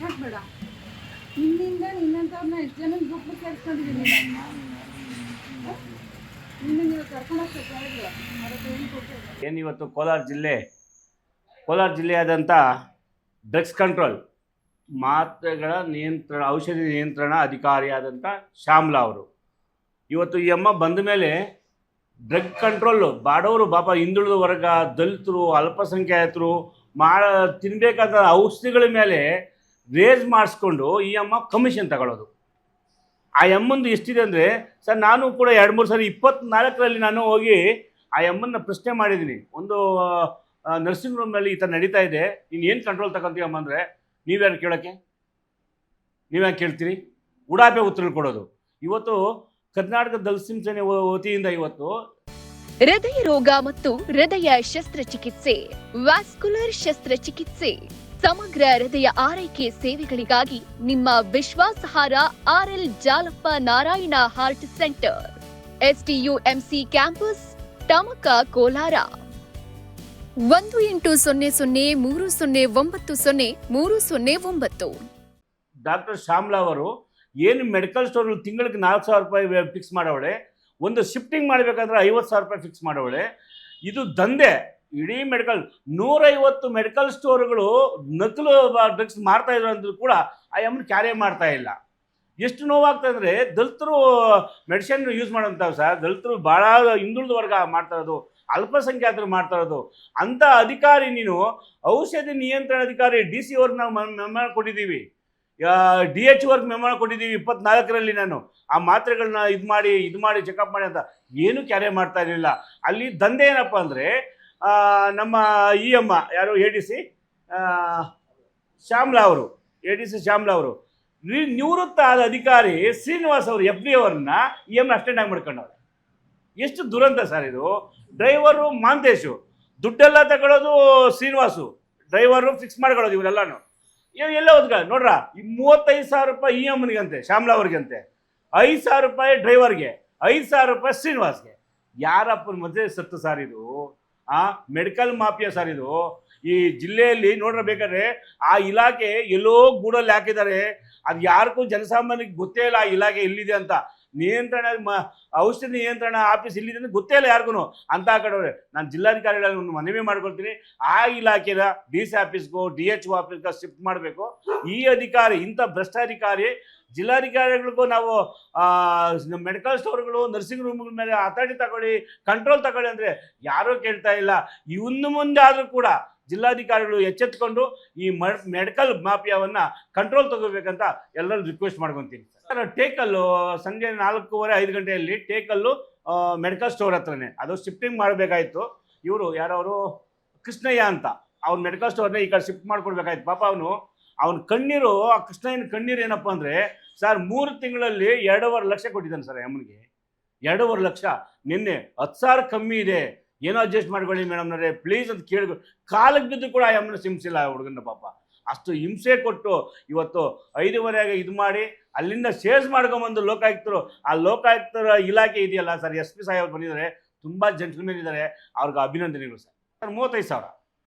ಯಾಕೆ ಬೇಡ? ನಿನ್ನಿಂದ ನಿನ್ನಂಥವ್ರನ್ನ ಎಷ್ಟು ಜನ ಗ್ರೂಪ್ ಸೇರಿಸ್ಕೊಂಡಿದ್ದೀನಿ. ನಿನ್ನ ನೀವು ಕರ್ಕೊಂಡೋಗ್ತಾ ಏನು ಇವತ್ತು ಕೋಲಾರ ಜಿಲ್ಲೆಯಾದಂಥ ಡ್ರಗ್ಸ್ ಕಂಟ್ರೋಲ್ ಮಾತ್ರೆಗಳ ನಿಯಂತ್ರಣ ಔಷಧಿ ನಿಯಂತ್ರಣ ಅಧಿಕಾರಿಯಾದಂಥ ಶ್ಯಾಮ್ಲಾ ಅವರು ಇವತ್ತು ಈ ಅಮ್ಮ ಬಂದ ಮೇಲೆ ಡ್ರಗ್ ಕಂಟ್ರೋಲು ಬಾಡವರು ಪಾಪ ಹಿಂದುಳಿದ ವರ್ಗ, ದಲಿತರು, ಅಲ್ಪಸಂಖ್ಯಾತರು ತಿನ್ನಬೇಕಾದ ಔಷಧಿಗಳ ಮೇಲೆ ರೇಸ್ ಮಾಡಿಸ್ಕೊಂಡು ಈ ಅಮ್ಮ ಕಮಿಷನ್ ತಗೊಳ್ಳೋದು. ಆ ಅಮ್ಮಂದು ಎಷ್ಟಿದೆ ಅಂದರೆ ಸರ್, ನಾನು ಕೂಡ 2-3 ಸರಿ 24ರಲ್ಲಿ ನಾನು ಹೋಗಿ ಆ ಅಮ್ಮನ್ನ ಪ್ರಶ್ನೆ ಮಾಡಿದ್ದೀನಿ. ಒಂದು ನರ್ಸಿಂಗ್ ರೂಮ್ನಲ್ಲಿ ಈ ಥರ ನಡೀತಾ ಇದೆ, ನೀನು ಏನು ಕಂಟ್ರೋಲ್ ತಗೊಂತೀವಮ್ಮ ಅಂದರೆ, ನೀವ್ಯಾರು ಕೇಳೋಕ್ಕೆ? ನೀವ್ಯಾಕೆ ಕೇಳ್ತೀರಿ? ಉಡಾಪೆ ಉತ್ತರ ಕೊಡೋದು. ಇವತ್ತು ಕರ್ನಾಟಕ ದಲಿತ ಸೇನೆ ವತಿಯಿಂದ ಇವತ್ತು ಹೃದಯ ರೋಗ ಮತ್ತು ಹೃದಯ ಶಸ್ತ್ರಚಿಕಿತ್ಸೆ, ವ್ಯಾಸ್ಕುಲರ್ ಶಸ್ತ್ರಚಿಕಿತ್ಸೆ, ಸಮಗ್ರ ಹೃದಯ ಆರೈಕೆ ಸೇವೆಗಳಿಗಾಗಿ ನಿಮ್ಮ ವಿಶ್ವಾಸಾರ್ಹ RL Jalappa Narayana heart centre, STUMC campus, Tamaka, Kolar. 180030090309. Doctor Shyamala ಅವರು ಏನು ಮೆಡಿಕಲ್ ಸ್ಟೋರ್ ತಿಂಗಳಿಗೆ 4,000 ರೂಪಾಯಿ ಫಿಕ್ಸ್ ಮಾಡವಳೆ, ಒಂದು ಶಿಫ್ಟಿಂಗ್ ಮಾಡಬೇಕಾದ್ರೆ 50,000 ರೂಪಾಯಿ ಫಿಕ್ಸ್ ಮಾಡವಳೆ. ಇದು ದಂಧೆ. ಇಡೀ 150 ಮೆಡಿಕಲ್ ಸ್ಟೋರ್ಗಳು ನಕಲು ಡ್ರಗ್ಸ್ ಮಾರ್ತಾ ಇದ್ರು ಅಂದ್ರೂ ಕೂಡ ಆ ಅಮ್ಮನ ಕ್ಯಾರಿ ಮಾಡ್ತಾ ಇಲ್ಲ. ಎಷ್ಟು ನೋವಾಗ್ತಾ ಅಂದರೆ, ದಲಿತರು ಮೆಡಿಸಿನ್ ಯೂಸ್ ಮಾಡೋಂಥವು ಸರ್, ದಲಿತರು ಭಾಳ ಹಿಂದುಳಿದ ವರ್ಗ ಮಾಡ್ತಾ ಇರೋದು, ಅಲ್ಪಸಂಖ್ಯಾತರು ಮಾಡ್ತಾ ಇರೋದು. ಅಂಥ ಅಧಿಕಾರಿ ನೀನು, ಔಷಧಿ ನಿಯಂತ್ರಣ ಅಧಿಕಾರಿ DC ಅವ್ರಿಗೆ ನಾವು ಮೆಮೊ ಕೊಟ್ಟಿದ್ದೀವಿ, DH ವರ್ಗೆ ಮೆಮೊ ಕೊಟ್ಟಿದ್ದೀವಿ 24ರಲ್ಲಿ. ನಾನು ಆ ಮಾತ್ರೆಗಳನ್ನ ಇದು ಮಾಡಿ ಚೆಕಪ್ ಮಾಡಿ ಅಂತ ಏನೂ ಕ್ಯಾರಿ ಮಾಡ್ತಾ ಇರಲಿಲ್ಲ. ಅಲ್ಲಿ ದಂಧೆ ಏನಪ್ಪ ಅಂದರೆ, ನಮ್ಮ ಈ ಅಮ್ಮ ಯಾರು ADC ಶ್ಯಾಮ್ಲಾ ಅವರು ನಿವೃತ್ತ ಆದ ಅಧಿಕಾರಿ ಶ್ರೀನಿವಾಸ್ ಅವರು FD ಅವ್ರನ್ನ ಈ ಅಮ್ಮ ಅಷ್ಟೆಂಡ್ ಆಗಿ ಮಾಡ್ಕೊಂಡವ್ರೆ. ಎಷ್ಟು ದುರಂತ ಸರ್ ಇದು. ಡ್ರೈವರು ಮಾಂತೇಶು, ದುಡ್ಡೆಲ್ಲ ತಗೊಳ್ಳೋದು ಶ್ರೀನಿವಾಸು, ಡ್ರೈವರು ಫಿಕ್ಸ್ ಮಾಡ್ಕೊಳ್ಳೋದು ಇವರೆಲ್ಲನೂ. ಎಲ್ಲ ಹೋದ್ಗ ನೋಡ್ರ, ಈ 35,000 ರೂಪಾಯಿ ಈ ಅಮ್ಮನಿಗಂತೆ, ಶ್ಯಾಮ್ಲಾ ಅವ್ರಿಗಂತೆ, 5,000 ರೂಪಾಯಿ ಡ್ರೈವರ್ಗೆ, 5,000 ರೂಪಾಯಿ ಶ್ರೀನಿವಾಸ್ಗೆ. ಯಾರಪ್ಪನ ಮಧ್ಯೆ ಸತ್ತು ಸರ್ ಇದು? ಮೆಡಿಕಲ್ ಮಾಫಿಯಾ ಸರ್ ಇದು. ಈ ಜಿಲ್ಲೆಯಲ್ಲಿ ನೋಡ್ರ, ಬೇಕಾದ್ರೆ ಆ ಇಲಾಖೆ ಎಲ್ಲೋ ಗೂಡಲ್ಲಿ ಹಾಕಿದ್ದಾರೆ. ಅದು ಯಾರಿಗೂ ಜನಸಾಮಾನ್ಯಕ್ಕೆ ಗೊತ್ತೇ ಇಲ್ಲ ಆ ಇಲಾಖೆ ಎಲ್ಲಿದೆ ಅಂತ. ಔಷಧಿ ನಿಯಂತ್ರಣ ಆಫೀಸ್ ಇಲ್ಲಿದೆ ಅಂತ ಗೊತ್ತೇ ಇಲ್ಲ ಯಾರಿಗೂ ಅಂತ ಕಡೆಯವ್ರೆ. ನಾನು ಜಿಲ್ಲಾಧಿಕಾರಿಗಳಲ್ಲಿ ಒಂದು ಮನವಿ ಮಾಡ್ಕೊಳ್ತೀನಿ, ಆ ಇಲಾಖೆನ DC ಆಫೀಸ್ಗೋ DHO ಆಫೀಸ್ಗೋ ಶಿಫ್ಟ್ ಮಾಡಬೇಕು. ಈ ಅಧಿಕಾರಿ, ಇಂಥ ಭ್ರಷ್ಟಾಧಿಕಾರಿ ಜಿಲ್ಲಾಧಿಕಾರಿಗಳಿಗೂ ನಾವು ಮೆಡಿಕಲ್ ಸ್ಟೋರ್ಗಳು, ನರ್ಸಿಂಗ್ ರೂಮ್ಗಳ ಮೇಲೆ ಅಥಾರಿಟಿ ತಗೊಳ್ಳಿ, ಕಂಟ್ರೋಲ್ ತಗೊಳ್ಳಿ ಅಂದರೆ ಯಾರೂ ಕೇಳ್ತಾ ಇಲ್ಲ. ಇನ್ನು ಮುಂದೆ ಆದರೂ ಕೂಡ ಜಿಲ್ಲಾಧಿಕಾರಿಗಳು ಎಚ್ಚೆತ್ತುಕೊಂಡು ಈ ಮೆಡಿಕಲ್ ಮಾಫಿಯಾವನ್ನು ಕಂಟ್ರೋಲ್ ತಗೋಬೇಕಂತ ಎಲ್ಲರೂ ರಿಕ್ವೆಸ್ಟ್ ಮಾಡ್ಕೊತೀನಿ ಸರ್. ಟೇಕಲ್ಲು ಸಂಜೆ 4:30-5 ಗಂಟೆಯಲ್ಲಿ ಟೇಕಲ್ಲು ಮೆಡಿಕಲ್ ಸ್ಟೋರ್ ಹತ್ರನೇ ಅದು ಶಿಫ್ಟಿಂಗ್ ಮಾಡಬೇಕಾಯಿತು. ಇವರು ಯಾರವರು ಕೃಷ್ಣಯ್ಯ ಅಂತ, ಅವ್ರ ಮೆಡಿಕಲ್ ಸ್ಟೋರ್ನ ಈ ಕಡೆ ಶಿಫ್ಟ್ ಮಾಡ್ಕೊಡ್ಬೇಕಾಯ್ತು. ಪಾಪ ಅವನ ಕಣ್ಣೀರು, ಆ ಕೃಷ್ಣಯ್ಯನ ಕಣ್ಣೀರು ಏನಪ್ಪ ಅಂದರೆ ಸರ್, 3 ತಿಂಗಳಲ್ಲಿ 2.5 ಲಕ್ಷ ಕೊಟ್ಟಿದ್ದಾನೆ ಸರ್ ಅಮ್ಮನಿಗೆ. 2.5 ಲಕ್ಷ. ನಿನ್ನೆ 10,000 ಕಮ್ಮಿ ಇದೆ, ಏನೋ ಅಡ್ಜಸ್ಟ್ ಮಾಡ್ಕೊಳ್ಳಿ ಮೇಡಮ್ನವ್ರೆ ಪ್ಲೀಸ್ ಅಂತ ಕೇಳಿದ್ರು. ಕಾಲಕ್ಕೆ ಬಿದ್ದು ಕೂಡ ಆ ಅಮ್ಮನ ಹಿಂಸಿಲ್ಲ ಹುಡುಗನ. ಪಾಪ ಅಷ್ಟು ಹಿಂಸೆ ಕೊಟ್ಟು ಇವತ್ತು 5:30 ಇದು ಮಾಡಿ ಅಲ್ಲಿಂದ ಸೇಲ್ಸ್ ಮಾಡ್ಕೊಂಬಂದು ಲೋಕಾಯುಕ್ತರು, ಆ ಲೋಕಾಯುಕ್ತರ ಇಲಾಖೆ ಇದೆಯಲ್ಲ ಸರ್, SP ಸಾಹೇಬ್ ಬಂದಿದ್ದಾರೆ, ತುಂಬ ಜೆಂಟ್ಲ್ಮೆನ್ ಇದ್ದಾರೆ, ಅವ್ರಿಗೆ ಅಭಿನಂದನೆಗಳು ಸರ್. 35,000